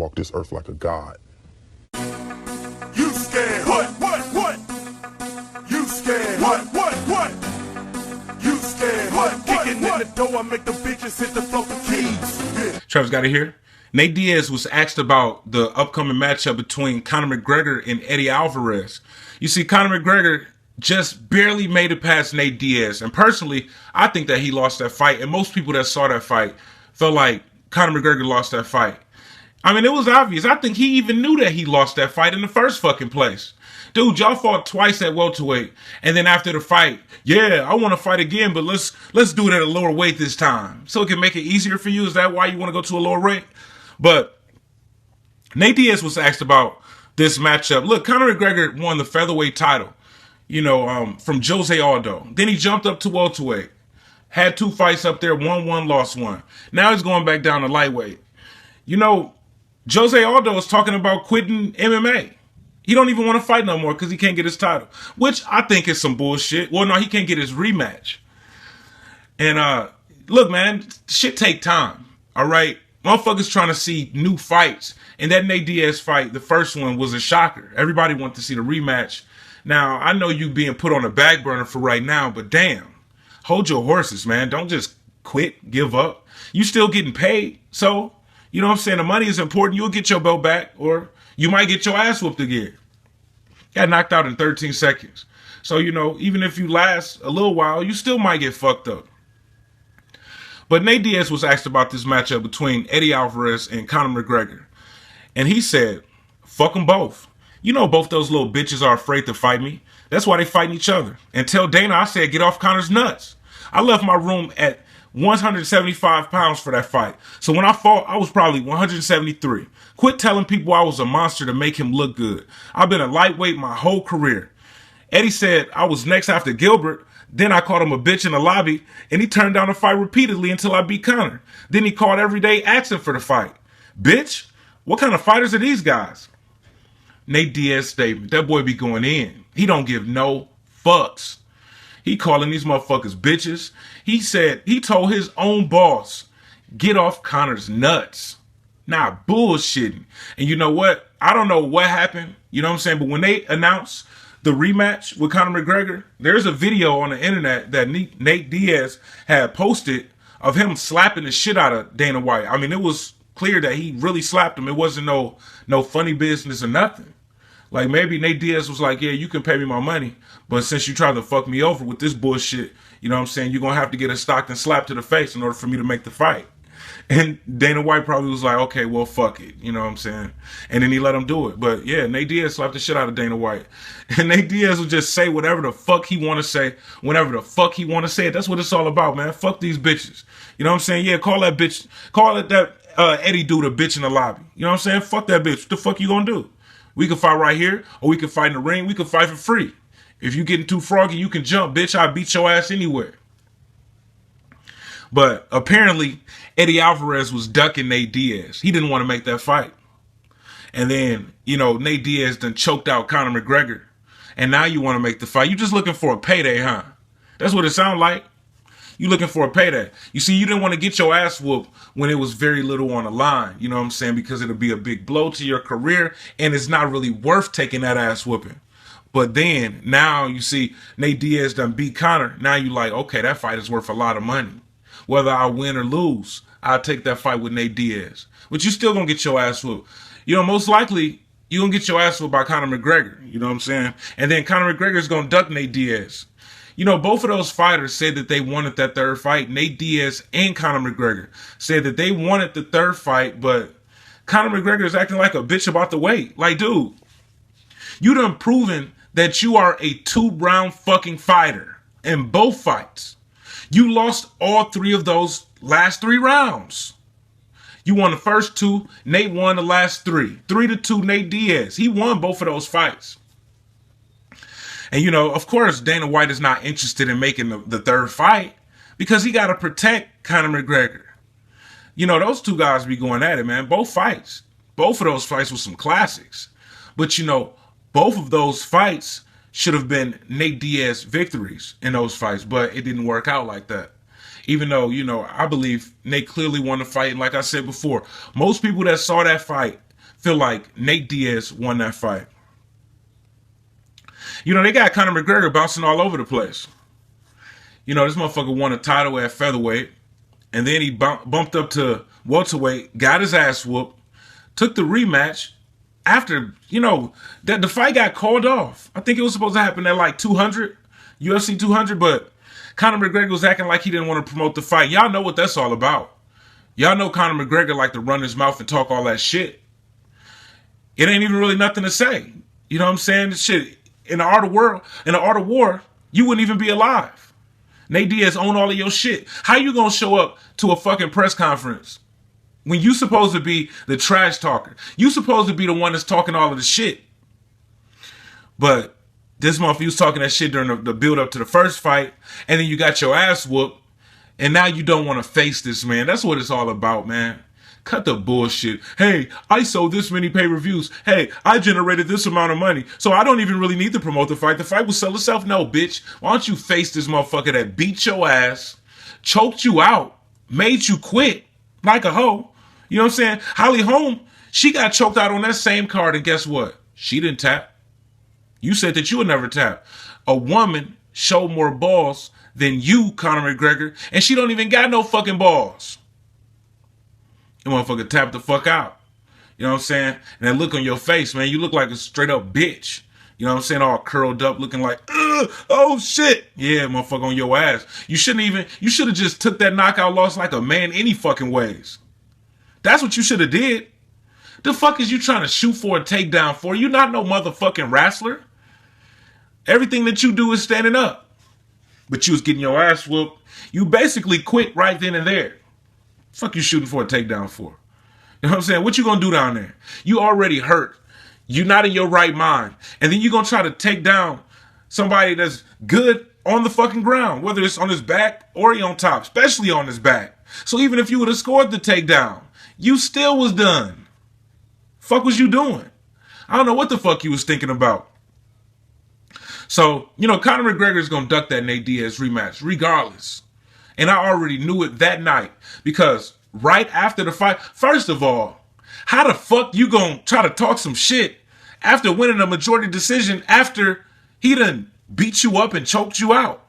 walk this earth like a god. You scared? What? You scared? What? You scared? What? Kicking in the door, I make the bitches hit the floor for keys. Yeah. Travis got it here. Nate Diaz was asked about the upcoming matchup between Conor McGregor and Eddie Альварес. You see, Conor McGregor just barely made it past Nate Diaz. And personally, I think that he lost that fight. And most people that saw that fight felt like Conor McGregor lost that fight. I mean, it was obvious. I think he even knew that he lost that fight in the first fucking place. Dude, y'all fought twice at welterweight. And then after the fight, yeah, I want to fight again, but let's do it at a lower weight this time. So it can make it easier for you. Is that why you want to go to a lower weight? But Nate Diaz was asked about this matchup. Look, Conor McGregor won the featherweight title, from Jose Aldo. Then he jumped up to welterweight. Had 2 fights up there, won 1, lost 1. Now he's going back down to lightweight. Jose Aldo is talking about quitting MMA. He don't even want to fight no more because he can't get his title, which I think is some bullshit. Well, no, he can't get his rematch. And look, man, shit take time, all right? Motherfuckers trying to see new fights. And that Nate Diaz fight, the first one, was a shocker. Everybody wanted to see the rematch. Now, I know you being put on a back burner for right now, but damn, hold your horses, man. Don't just quit, give up. You still getting paid. So, you know what I'm saying? The money is important. You'll get your belt back, or you might get your ass whooped again. Got knocked out in 13 seconds. So, even if you last a little while, you still might get fucked up. But Nate Diaz was asked about this matchup between Eddie Альварес and Conor McGregor. And he said, fuck them both. Both those little bitches are afraid to fight me. That's why they fighting each other. And tell Dana I said, get off Conor's nuts. I left my room at 175 pounds for that fight. So when I fought, I was probably 173. Quit telling people I was a monster to make him look good. I've been a lightweight my whole career. Eddie said I was next after Gilbert. Then I called him a bitch in the lobby, and he turned down the fight repeatedly until I beat Conor. Then he called every day asking for the fight. Bitch, what kind of fighters are these guys? Nate Diaz statement, that boy be going in. He don't give no fucks. He calling these motherfuckers bitches. He said, he told his own boss, get off Conor's nuts. Nah, bullshitting. And you know what? I don't know what happened. You know what I'm saying? But when they announced the rematch with Conor McGregor, there's a video on the internet that Nate Diaz had posted of him slapping the shit out of Dana White. I mean, it was clear that he really slapped him. It wasn't no funny business or nothing. Like, maybe Nate Diaz was like, yeah, you can pay me my money, but since you tried to fuck me over with this bullshit, you know what I'm saying, you're going to have to get a Stockton slap to the face in order for me to make the fight. And Dana White probably was like, okay, well, fuck it. You know what I'm saying? And then he let him do it. But yeah, Nate Diaz slapped the shit out of Dana White. And Nate Diaz will just say whatever the fuck he want to say, whenever the fuck he want to say it. That's what it's all about, man. Fuck these bitches. You know what I'm saying? Yeah, call that Eddie dude a bitch in the lobby. You know what I'm saying? Fuck that bitch. What the fuck you gonna do? We can fight right here, or we can fight in the ring. We can fight for free. If you getting too froggy, you can jump, bitch. I'll beat your ass anywhere. But apparently, Eddie Альварес was ducking Nate Diaz. He didn't want to make that fight. And then, Nate Diaz done choked out Conor McGregor. And now you want to make the fight. You just looking for a payday, huh? That's what it sounds like. You looking for a payday. You see, you didn't want to get your ass whooped when it was very little on the line. You know what I'm saying? Because it'll be a big blow to your career, and it's not really worth taking that ass whooping. But then, now you see Nate Diaz done beat Conor. Now you like, okay, that fight is worth a lot of money. Whether I win or lose, I'll take that fight with Nate Diaz. But you still gonna get your ass whooped. Most likely, you're gonna get your ass whooped by Conor McGregor. You know what I'm saying? And then Conor McGregor's gonna duck Nate Diaz. Both of those fighters said that they wanted that third fight. Nate Diaz and Conor McGregor said that they wanted the third fight, but Conor McGregor is acting like a bitch about the weight. Like, dude, you done proven that you are a 2-round fucking fighter in both fights. You lost all 3 of those last 3 rounds. You won the first 2. Nate won the last 3. 3-2 Nate Diaz. He won both of those fights. And, of course, Dana White is not interested in making the third fight because he got to protect Conor McGregor. Those two guys be going at it, man. Both fights. Both of those fights were some classics. But, both of those fights should have been Nate Diaz victories in those fights, but it didn't work out like that. Even though, I believe Nate clearly won the fight. And like I said before, most people that saw that fight feel like Nate Diaz won that fight. You know, they got Conor McGregor bouncing all over the place. You know, this motherfucker won a title at featherweight, and then he bumped up to welterweight, got his ass whooped, took the rematch after, you know, that the fight got called off. I think it was supposed to happen at like 200, UFC 200, but Conor McGregor was acting like he didn't want to promote the fight. Y'all know what that's all about. Y'all know Conor McGregor like to run his mouth and talk all that shit. It ain't even really nothing to say. You know what I'm saying? Shit, in the art of war, you wouldn't even be alive. Nate Diaz own all of your shit. How you gonna show up to a fucking press conference when you supposed to be the trash talker? You supposed to be the one that's talking all of the shit. But this motherfucker was talking that shit during the build up to the first fight, and then you got your ass whooped, and now you don't want to face this man. That's what it's all about, man. Cut the bullshit. Hey, I sold this many pay-per-views. Hey, I generated this amount of money, so I don't even really need to promote the fight. The fight will sell itself. No, bitch. Why don't you face this motherfucker that beat your ass, choked you out, made you quit like a hoe? You know what I'm saying? Holly Holm, she got choked out on that same card, and guess what? She didn't tap. You said that you would never tap. A woman showed more balls than you, Conor McGregor, and she don't even got no fucking balls. You motherfucker tapped the fuck out. You know what I'm saying? And that look on your face, man, you look like a straight up bitch. You know what I'm saying? All curled up, looking like, oh shit. Yeah, motherfucker on your ass. You should have just took that knockout loss like a man any fucking ways. That's what you should have did. The fuck is you trying to shoot for a takedown for? You not no motherfucking wrestler. Everything that you do is standing up. But you was getting your ass whooped. You basically quit right then and there. Fuck you shooting for a takedown for? You know what I'm saying? What you gonna do down there? You already hurt. You not in your right mind. And then you gonna try to take down somebody that's good on the fucking ground, whether it's on his back or he on top, especially on his back. So even if you would have scored the takedown, you still was done. Fuck was you doing? I don't know what the fuck you was thinking about. So, you know, Conor McGregor is gonna duck that Nate Diaz rematch regardless. And I already knew it that night because right after the fight, first of all, how the fuck you gonna try to talk some shit after winning a majority decision after he done beat you up and choked you out?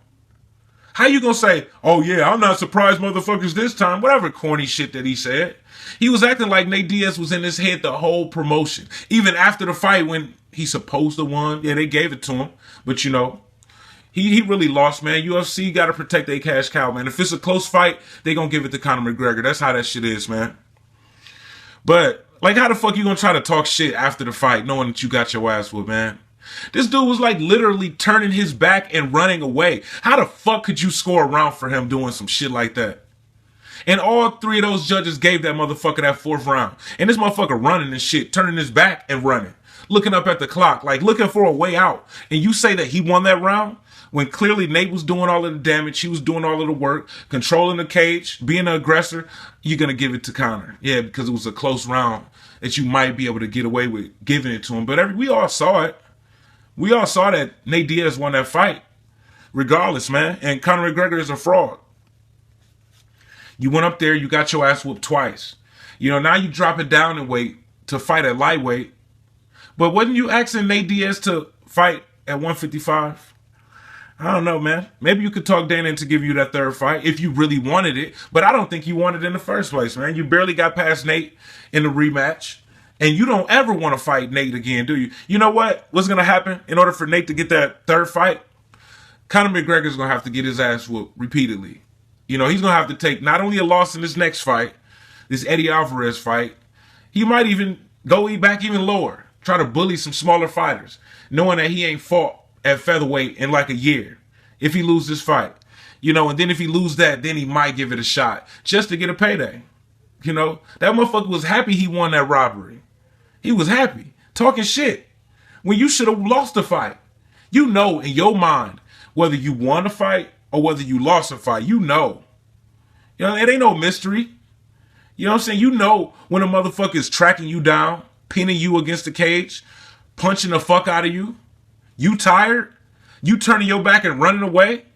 How you gonna say, oh yeah, I'm not surprised motherfuckers this time, whatever corny shit that he said. He was acting like Nate Diaz was in his head the whole promotion. Even after the fight when he supposed to won, yeah, they gave it to him. But you know, He really lost, man. UFC got to protect their cash cow, man. If it's a close fight, they going to give it to Conor McGregor. That's how that shit is, man. But, like, how the fuck you going to try to talk shit after the fight knowing that you got your ass whooped, man? This dude was, like, literally turning his back and running away. How the fuck could you score a round for him doing some shit like that? And all three of those judges gave that motherfucker that fourth round. And this motherfucker running and shit, turning his back and running. Looking up at the clock, like looking for a way out. And you say that he won that round? When clearly Nate was doing all of the damage, he was doing all of the work, controlling the cage, being the aggressor, you're going to give it to Conor. Yeah, because it was a close round that you might be able to get away with giving it to him. But we all saw it. We all saw that Nate Diaz won that fight. Regardless, man. And Conor McGregor is a fraud. You went up there, you got your ass whooped twice. You know, now you drop it down in weight to fight at lightweight. But wasn't you asking Nate Diaz to fight at 155? I don't know, man. Maybe you could talk Dana into give you that third fight if you really wanted it. But I don't think you wanted it in the first place, man. You barely got past Nate in the rematch. And you don't ever want to fight Nate again, do you? You know what? What's going to happen in order for Nate to get that third fight? Conor McGregor's going to have to get his ass whooped repeatedly. You know, he's going to have to take not only a loss in this next fight, this Eddie Альварес fight, he might even go back even lower, try to bully some smaller fighters, knowing that he ain't fought at featherweight in like a year if he loses this fight. You know, and then if he lose that, then he might give it a shot just to get a payday. You know, that motherfucker was happy he won that robbery. He was happy, talking shit, when you should have lost the fight. You know in your mind whether you won a fight or whether you lost a fight. You know. You know, it ain't no mystery. You know what I'm saying? You know when a motherfucker is tracking you down, pinning you against the cage, punching the fuck out of you. You tired? You turning your back and running away?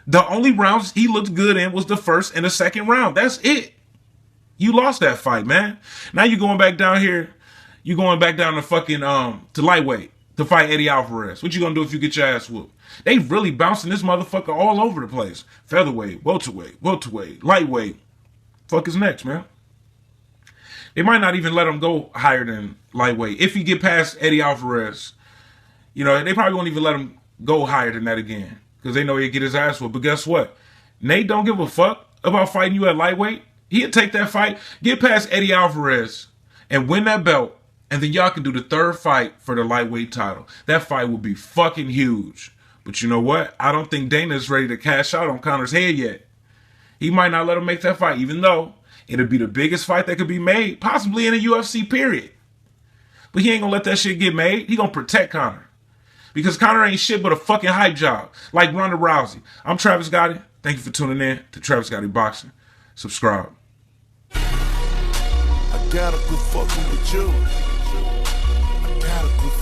The only rounds he looked good in was the first and the second round. That's it. You lost that fight, man. Now you're going back down here, You going back down to fucking to lightweight to fight Eddie Альварес. What you gonna do if you get your ass whooped? They really bouncing this motherfucker all over the place. Featherweight, welterweight, lightweight. Fuck is next, man. They might not even let him go higher than lightweight. If he get past Eddie Альварес, you know, they probably won't even let him go higher than that again. Because they know he'll get his ass whooped. But guess what? Nate don't give a fuck about fighting you at lightweight. He'll take that fight, get past Eddie Альварес, and win that belt. And then y'all can do the third fight for the lightweight title. That fight will be fucking huge. But you know what? I don't think Dana's ready to cash out on Conor's head yet. He might not let him make that fight, even though it'll be the biggest fight that could be made, possibly in a UFC period. But he ain't gonna let that shit get made. He gonna protect Conor. Because Conor ain't shit but a fucking hype job. Like Ronda Rousey. I'm Travis Gotti. Thank you for tuning in to Travis Gotti Boxing. Subscribe. I gotta quit fucking with you.